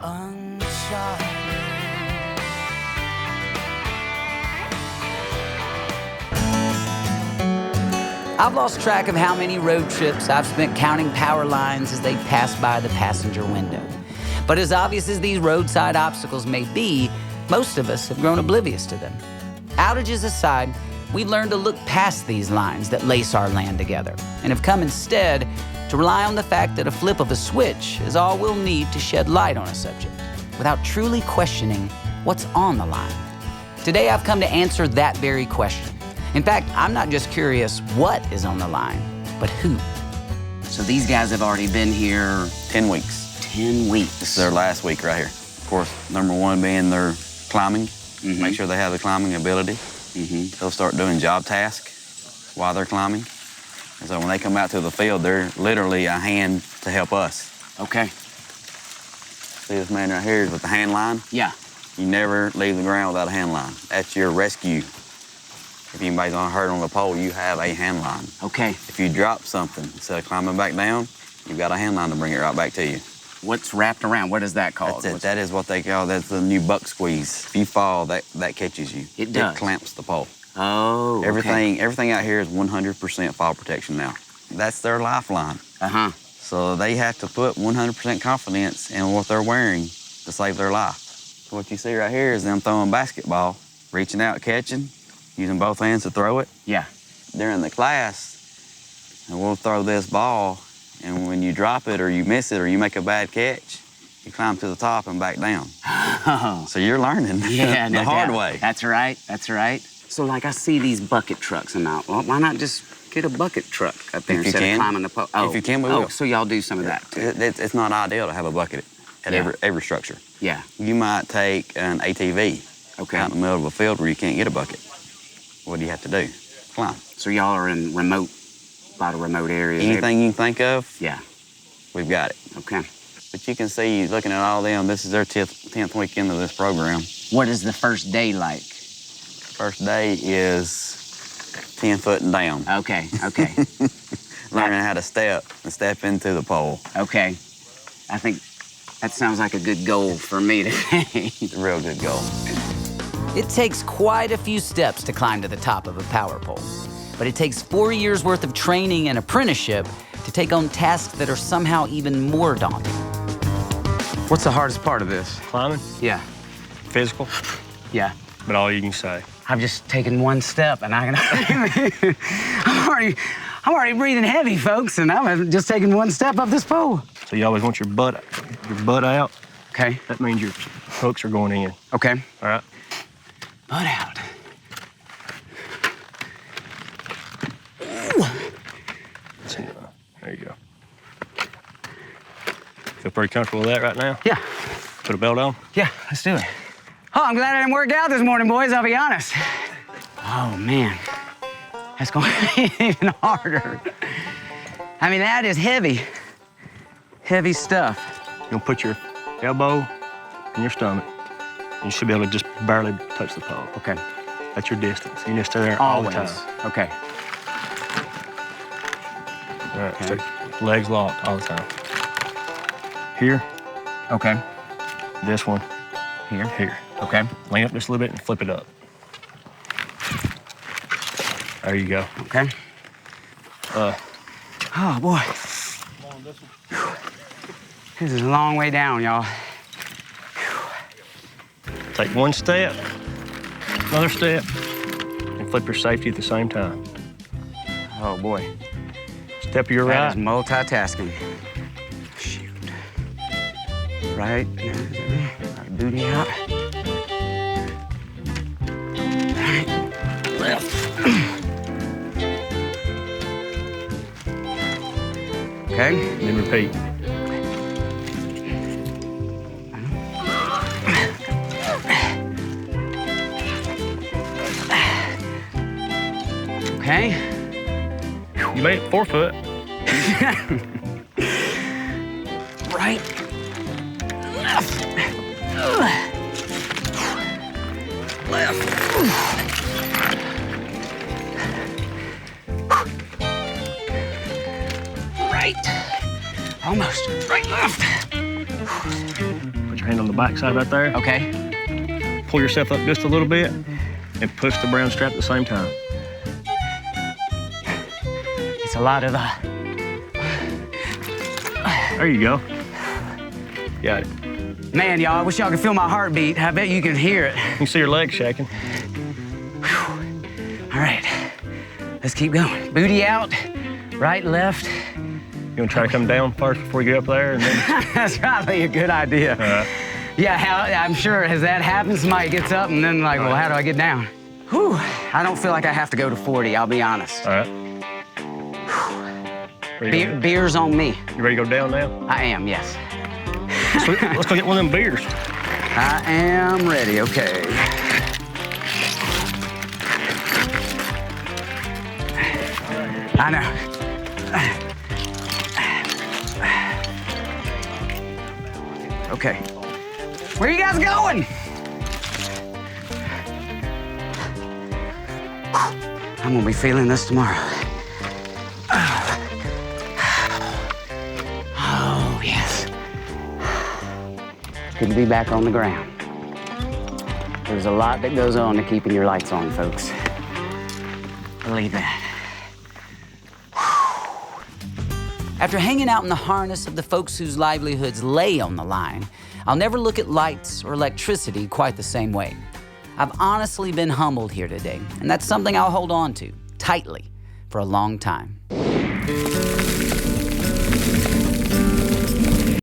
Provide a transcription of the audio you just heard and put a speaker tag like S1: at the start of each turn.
S1: Uncharted. I've lost track of how many road trips I've spent counting power lines as they pass by the passenger window. But as obvious as these roadside obstacles may be, most of us have grown oblivious to them. Outages aside, we've learned to look past these lines that lace our land together and have come instead to rely on the fact that a flip of a switch is all we'll need to shed light on a subject without truly questioning what's on the line. Today, I've come to answer that very question. In fact, I'm not just curious what is on the line, but who.
S2: So these guys have already been here
S3: 10 weeks.
S2: 10 weeks.
S3: This is their last week right here. Of course, number one being their climbing. Make sure they have the climbing ability. They'll start doing job tasks while they're climbing. And so when they come out to the field, they're literally a hand to help us.
S2: Okay.
S3: See this man right here with the hand line?
S2: Yeah.
S3: You never leave the ground without a hand line. That's your rescue. If anybody's hurt on the pole, you have a hand line.
S2: Okay.
S3: If you drop something, instead of climbing back down, you've got a hand line to bring it right back to you.
S2: What's wrapped around? What is that called?
S3: That's it. That is what they call, that's the new buck squeeze. If you fall, that catches you.
S2: It does?
S3: It clamps the pole.
S2: Oh, okay.
S3: Everything out here is 100% fall protection now. That's their lifeline. So they have to put 100% confidence in what they're wearing to save their life. So what you see right here is them throwing basketball, reaching out, catching, using both hands to throw it.
S2: Yeah.
S3: During the class, and we'll throw this ball, and when you drop it or you miss it or you make a bad catch, you climb to the top and back down.
S2: Oh.
S3: So you're learning the hard way.
S2: That's right, that's right. So like I see these bucket trucks and well, why not just get a bucket truck up there instead of climbing the pole? Oh.
S3: If you can, we will.
S2: So y'all do some of that too?
S3: It's not ideal to have a bucket at every structure.
S2: Yeah.
S3: You might take an ATV out in the middle of a field where you can't get a bucket. What do you have to do? Climb.
S2: So y'all are in a lot of remote areas.
S3: Anything you can think of,
S2: yeah,
S3: we've got it.
S2: Okay.
S3: But you can see, looking at all them, this is their 10th weekend of this program.
S2: What is the first day like?
S3: First day is 10 foot and down.
S2: Okay, okay.
S3: Learning how to step into the pole.
S2: Okay. I think that sounds like a good goal for me today.
S3: It's a real good goal.
S1: It takes quite a few steps to climb to the top of a power pole, but it takes 4 years worth of training and apprenticeship to take on tasks that are somehow even more daunting.
S4: What's the hardest part of this?
S5: Climbing?
S2: Yeah.
S5: Physical?
S2: Yeah.
S5: But all you can say.
S2: I've just taken one step, and I'm already breathing heavy, folks, and I'm just taking one step up this pole.
S5: So you always want your butt out.
S2: Okay.
S5: That means your hooks are going in.
S2: Okay.
S5: All right.
S2: Butt out.
S5: There you go. Feel pretty comfortable with that right now?
S2: Yeah.
S5: Put a belt on?
S2: Yeah, let's do it. Oh, I'm glad I didn't work out this morning, boys, I'll be honest. Oh, man. That's going to be even harder. I mean, that is heavy. Heavy stuff.
S5: You're gonna put your elbow in your stomach. You should be able to just barely touch the pole.
S2: Okay.
S5: That's your distance. You need to stay there
S2: Always.
S5: all the time.
S2: Okay.
S5: All right, okay. Legs locked all the time. Here.
S2: Okay.
S5: This one.
S2: Here.
S5: Here.
S2: Okay.
S5: Lean up just a little bit and flip it up. There you go.
S2: Okay. Oh, boy. This is a long way down, y'all.
S5: Take one step, another step, and flip your safety at the same time.
S2: Oh, boy.
S5: Step to your right.
S2: That is multitasking. Shoot. Right. Booty out. Right. Left. Okay.
S5: Then repeat.
S2: Okay.
S5: You made it 4 foot.
S2: Right. Left. Left. Right. Almost. Right, left.
S5: Put your hand the backside right there.
S2: Okay.
S5: Pull yourself up just a little bit and push the brown strap at the same time.
S2: It's a lot of
S5: There you go. Got it.
S2: Man, y'all, I wish y'all could feel my heartbeat. I bet you can hear it.
S5: You can see your legs shaking.
S2: All right, let's keep going. Booty out, right, left.
S5: You want to try to come down first before you get up there? And then...
S2: That's probably a good idea.
S5: All right.
S2: Yeah, I'm sure, has that happened? Somebody gets up and then like, well, how do I get down? Whew, I don't feel like I have to go to 40, I'll be honest.
S5: All right.
S2: Beer's on me.
S5: You ready to go down now?
S2: I am, yes.
S5: Let's go get one of them beers.
S2: I am ready, okay. I know. Okay. Where you guys going? I'm gonna be feeling this tomorrow. Oh, yes. Good to be back on the ground. There's a lot that goes on to keeping your lights on, folks. Believe that.
S1: After hanging out in the harness of the folks whose livelihoods lay on the line, I'll never look at lights or electricity quite the same way. I've honestly been humbled here today, and that's something I'll hold on to tightly for a long time.